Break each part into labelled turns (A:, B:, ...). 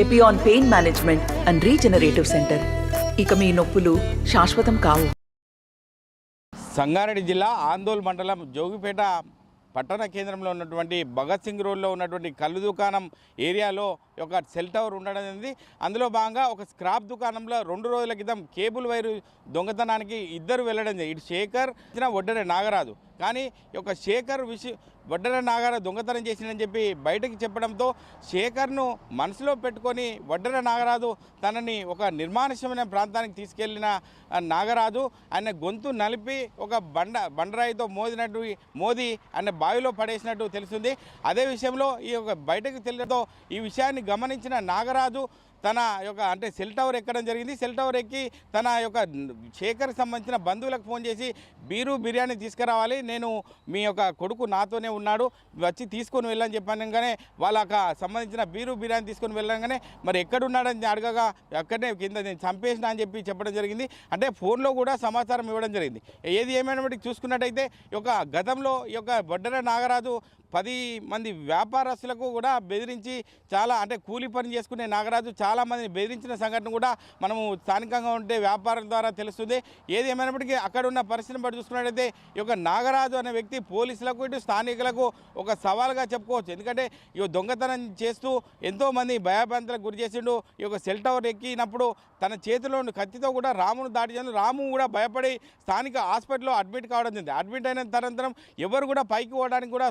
A: Epione pain management and regenerative centre. ఇక మీ నొప్పులు శాశ్వతం కావు.
B: సంగారెడ్డి జిల్లా ఆందోళ్ మండలం జోగిపేట పట్టణ కేంద్రంలో ఉన్నటువంటి భగత్ సింగ్ రోడ్లో ఉన్నటువంటి కళ్ళు దుకాణం ఏరియాలో ఒక సెల్ టవర్ ఉండడం అనేది, అందులో భాగంగా ఒక స్క్రాప్ దుకాణంలో 2 రోజుల క్రితం కేబుల్ వైరు దొంగతనానికి ఇద్దరు వెళ్ళడం ఇటు శేఖర్ ఒడ్డెర నాగరాజు. కానీ ఒక శేఖర్ ఒడ్డెర నాగరాజు దొంగతనం చేసిందని చెప్పి బయటకు చెప్పడంతో శేఖర్ను మనసులో పెట్టుకొని ఒడ్డెర నాగరాజు తనని ఒక నిర్మానుష్యమైన ప్రాంతానికి తీసుకెళ్లిన నాగరాజు ఆయన గొంతు నలిపి ఒక బండరాయితో మోది ఆయన బావిలో పడేసినట్టు తెలుస్తుంది. అదే విషయంలో ఈ యొక్క బయటకు తెలియడంతో ఈ విషయాన్ని గమనించిన నాగరాజు తన యొక్క అంటే సెల్ టవర్ ఎక్కడం జరిగింది. సెల్ టవర్ ఎక్కి తన యొక్క శేఖర్కి సంబంధించిన బంధువులకు ఫోన్ చేసి బిర్యానీ తీసుకురావాలి, నేను మీ యొక్క కొడుకు నాతోనే ఉన్నాడు, వచ్చి తీసుకొని వెళ్ళని చెప్పానుగానే వాళ్ళకి సంబంధించిన బిర్యానీ తీసుకొని వెళ్ళగానే మరి ఎక్కడున్నాడని అడగగా అక్కడనే కింద నేను చంపేసిన అని చెప్పి చెప్పడం జరిగింది. అంటే ఫోన్లో కూడా సమాచారం ఇవ్వడం జరిగింది. ఏది ఏమైనప్పటికీ చూసుకున్నట్టయితే ఈ యొక్క గతంలో ఈ యొక్క ఒడ్డెర నాగరాజు 10 మంది వ్యాపారస్తులకు కూడా బెదిరించి చాలా అంటే కూలి పని చేసుకునే నాగరాజు చాలామందిని బెదిరించిన సంఘటన కూడా మనము స్థానికంగా ఉంటే వ్యాపారం ద్వారా తెలుస్తుంది. ఏది ఏమైనప్పటికీ అక్కడ ఉన్న పరిస్థితిని బట్టి చూసుకున్నట్టయితే ఈ యొక్క నాగరాజు అనే వ్యక్తి పోలీసులకు ఇటు స్థానికులకు ఒక సవాల్గా చెప్పుకోవచ్చు. ఎందుకంటే ఈ దొంగతనం చేస్తూ ఎంతోమంది భయభ్రాంతులకు గురి చేసిండు. ఈ యొక్క సెల్ టవర్ ఎక్కినప్పుడు తన చేతిలో కత్తితో కూడా రామును దాడి చేసి రాము కూడా భయపడి స్థానిక హాస్పిటల్లో అడ్మిట్ కావడం జరిగింది. అడ్మిట్ అయిన తనంతరం ఎవరు కూడా పైకి పోవడానికి కూడా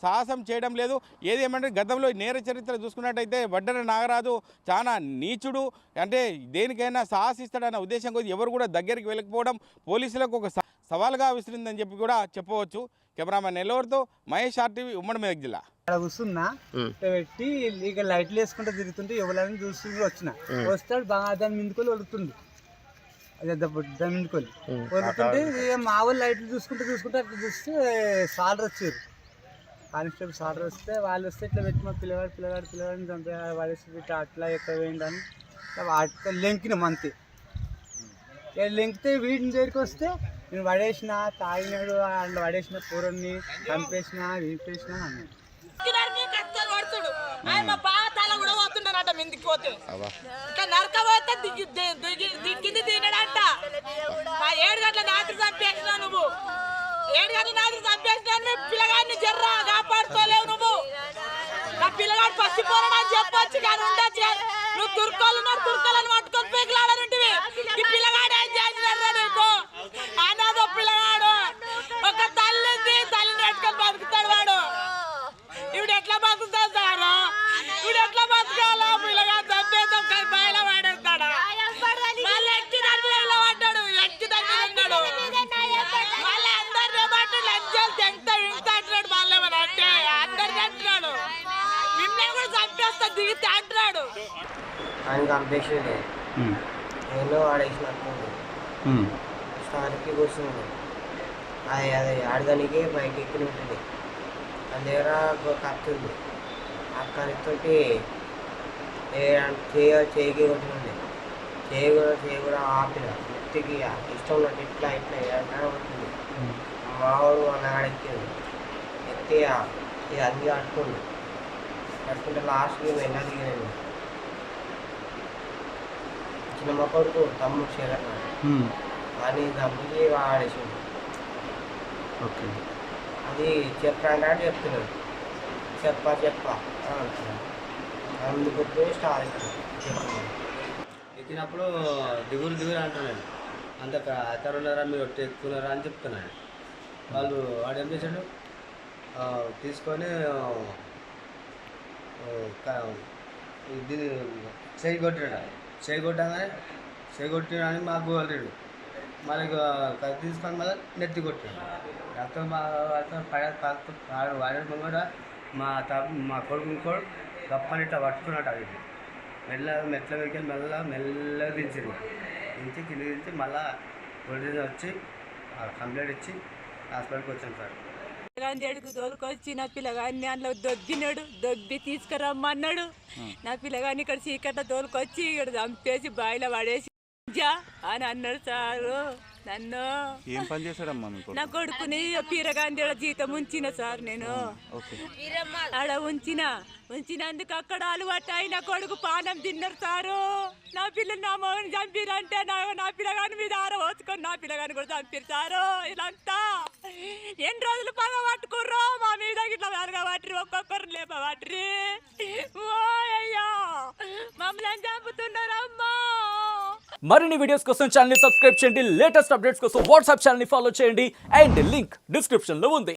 B: సాహసం చేయడం లేదు. ఏది ఏమంటే గతంలో నేర చరిత్ర చూసుకున్నట్టయితే ఒడ్డెర నాగరాజు చాలా నీచుడు, అంటే దేనికైనా సాహసిస్తాడన్న ఉద్దేశం కొద్ది ఎవరు కూడా దగ్గరికి వెళ్ళకపోవడం పోలీసులకు ఒక సవాల్గా విసిరిందని చెప్పి కూడా చెప్పవచ్చు. కెమెరామెన్ నెల్లూరుతో మహేష్, RTV, ఉమ్మడి మెదక్ జిల్లా.
C: అక్కడ కూర్చున్నా పెట్టి ఇక లైట్లు వేసుకుంటూ తిరుగుతుంటే ఎవరైనా చూసి వచ్చిన వస్తాడు బాగా దాన్ని మిందుకొని వదులుతుంది. అదే దాన్ని మిందుకొని వదులుతుంటే ఇక మా వాళ్ళు లైట్లు చూసుకుంటే అట్లా చూస్తే సాలర్ వచ్చారు, కానిస్టేబుల్ సాలర్ వస్తే వాళ్ళు వస్తే ఇట్లా పెట్టి మా పిల్లగాడిని చంపే వాడేసి అట్లా ఎక్కడ వేయండి వాటితో లెంకినాం అంతే. లెంకితే వీటిని దగ్గరికి వస్తే నేను పడేసిన తాగినాడు అండ్ పడేసిన పూరన్ని చంపేసిన వీపేసిన అన్నాడు.
D: ఆయన బాగా తల కూడా పోతున్నాడట మిందికి పోతే ఇట్లా నరకపోతే దిక్కింది తినడంట. 7 గంటల రాత్రి చంపేసినా నువ్వు, 7 గంటల రాత్రి చంపేసినా పిల్లగాడిని జర్రా కాపాడుకోలేవు నువ్వు. నా పిల్లగాడు పసిపోరాడని చెప్పొచ్చు కానీ ఉండొచ్చు. నువ్వు తుర్కోలను పట్టుకొని పీకలాడనుంటివి. ఈ పిల్లగాడు ఏం చేసినారా నీకు? అనాథో పిల్లగాడు, ఒక తల్లిని ఎట్టుకొని బతుకుతాడు వాడు. ఇవిడు ఎట్లా బతుకుతాడు సారు? ఇవిడు ఎట్లా బతకాలా? పిల్లగాడు చంపేద్దాం కానీ బయట పడేస్తాడా? మళ్ళీ ఎక్కి దాని మీద పడ్డాడు, ఎక్కి దాని మీద ఉన్నాడు. మళ్ళీ అందరినీ బట్టి లంచాలు తెంగుతా అంటున్నాడు. మళ్ళీ అంటే అందరినీ అంటున్నాడు, మిమ్మల్ని కూడా చంపేస్తా దిగితే అంటున్నాడు.
E: ఆయన చంపేసిండే నేను ఆడేసినట్టు స్టార్కి కూర్చున్నాడు. అది ఆడదానికి బయట ఎక్కిన ఉంటుంది. దాని దగ్గర ఒక కత్తి ఉంది. ఆ కత్తితోటి చేయికి కొట్టినండి. చేయి కూడా ఆపిన వ్యక్తికి ఇష్టం ఉన్నట్టు ఇట్లా కొట్టింది. మావాడు అన్నగాడు ఎక్కింది. ఎక్కి ఇది అన్ని కట్టుకుంటే లాస్ట్కి వెళ్ళా దిగినండి. చిన్న మొక్కడుకు తమ్ముడు చేరన్నాడు కానీ తమ్ముడికి ఆడేసింది.
B: ఓకే,
E: అది చెప్పండి చెప్తున్నాడు. చెప్ప అంటున్నాడు. అందుకు స్టార్ ఎక్కినప్పుడు దిగురు అంటున్నాడు. అంత అతను ఉన్నారా మీరు ఒట్టి ఎక్కున్నారా అని చెప్తున్నాడు. వాళ్ళు వాడు ఏం చేశాడు, తీసుకొని చేయి కొట్టినాడని మాకు గోలేడు. మళ్ళీ తీసుకొని మళ్ళీ నెత్తి కొట్టాడు. రక్తం వాడే కూడా మా కొడుకు గప్పని ఇట్లా పట్టుకున్నట్టు. అది మెట్ల వెక్కి మెల్లగా దించింది. కింద దించి మళ్ళీ పోలీసు వచ్చి కంప్లైంట్ ఇచ్చి హాస్పిటల్కి వచ్చాను సార్.
D: పిల్లగాడికి తోలుకొచ్చి నా పిల్లగాడిని అందులో దొబ్బి తీసుకురమ్మన్నాడు. నా పిల్లగాడిని ఇక్కడ చీకట్లో తోలుకొచ్చి ఇక్కడ చంపేసి బాయిలో పడేసి అని అన్నాడు సారు. నన్ను
F: ఏం పని చేశాడమ్మా మీకు?
D: నా కొడుకుని పీరగాంధీ జీతం ఉంచిన సార్ నేను
F: ఓకే.
D: ఆడ ఉంచినందుకు అక్కడ అలవాటు అయిన కొడుకు పానం తిన్నారు సారు. నా పిల్లలు నా మగని చంపిరంటే నా పిల్లగాని మీద ఆరవచ్చుకొని నా పిల్లగాని కూడా చంపారు సారు. ఇదంతా ఎన్ని రోజులు పగ పట్టుకుర్రో మా మీద ఇట్లా వెలగబట్టి ఒక్కొక్కరు లేపబట్టి. ఓ అయ్యా మమ్మల్ని చంపుతున్నారమ్మా.
G: మరిన్ని వీడియోస్ కోసం ఛానల్ ని సబ్స్క్రైబ్ చేయండి. లేటెస్ట్ అప్డేట్స్ కోసం వాట్సాప్ ఛానల్ ని ఫాలో చేయండి. అండ్ లింక్ డిస్క్రిప్షన్ లో ఉంది.